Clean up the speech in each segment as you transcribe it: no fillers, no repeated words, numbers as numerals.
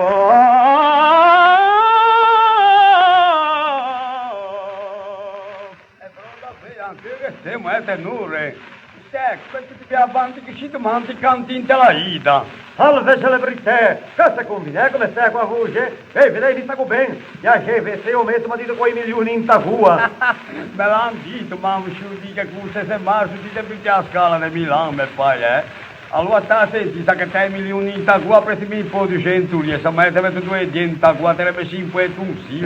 Siamo a tenore. Questo ti piace avanti che ci domandi canti in tela ida. Salve celebrità, cosa combina? Come stai qua voce? Vedete, vi sta bene. Ya chefe, se io metto ma dito quei milioni in tagua. Me l'hanno detto, ma mi sciuti che cosa se marzo ti devi a scala di Milano, me fai, Allora ta senti, sa che 3 milioni in tagua, presi mi po' di centuri, e se mai te metto 2 in tagua, te ne metti 5 e tu, sì.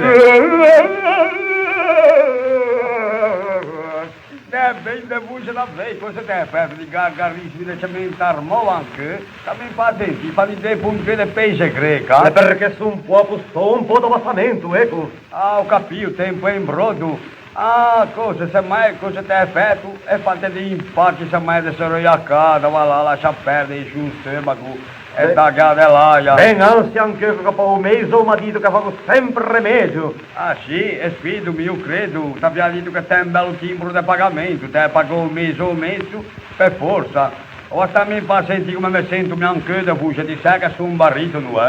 Ben de voce da vei, cosa te fai di gargarissimi di cemento armo anche? También patenti, fanno dei punti di pesce greca. Perché sono un po' d'abbassamento, ecco. Ah, ho capito, tempo è in brodo. Ah, cosa, se mai, cosa te fai tu? E fate di impacchi, se mai adesso io a casa, va là, lascia perdere su un stomaco. E da gadelaia. Ben ansia anche io che poi un mese mi ha detto che fanno sempre remedio. Ah sì, e sfidami, io credo. Ti abbiamo detto che te un bel timbro di pagamento, te pagò un mese o mezzo, per forza. O mi fa sentire come mi sento anche da voce, ti sai che sono un baritono,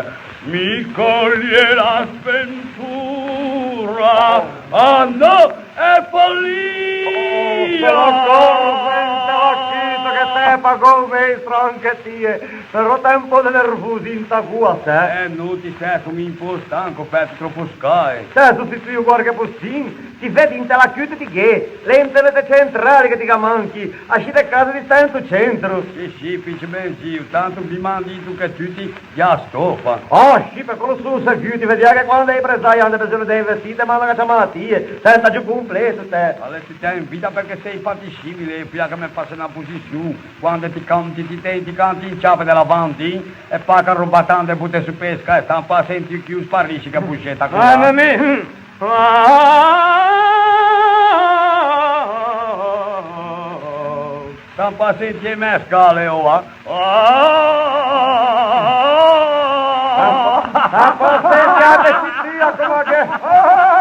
Mi coglie la sventura, ah no, è follia! Che te pagò un mese anche te, però tempo di nervosi in tagua, te. Non ti sei, sono un po' stanco, fai troppo sky. Te sostituisci qualche postino, ti vedi in tela chiude di che, le internet centrali che ti manchi, asci da casa di tanto centro. Sì, pice ben zio, tanto mi mandi tu che tutti già stoffa. Ah, sì, per quello su serviti, vedi che quando hai preso hanno bisogno di investire, ma non c'è malattie, senta giù completo, te. Allora ti stai in vita perché sei infatiscibile, e prima che mi passa una posizione, quando ti canti in ciappe dell'avanti, e poi che roba tanto e butti su pesca, e stanno a senti più sparisci che buscetta qua. Ah, me. Stanno a senti me scale, oh, Stanno a senti come che...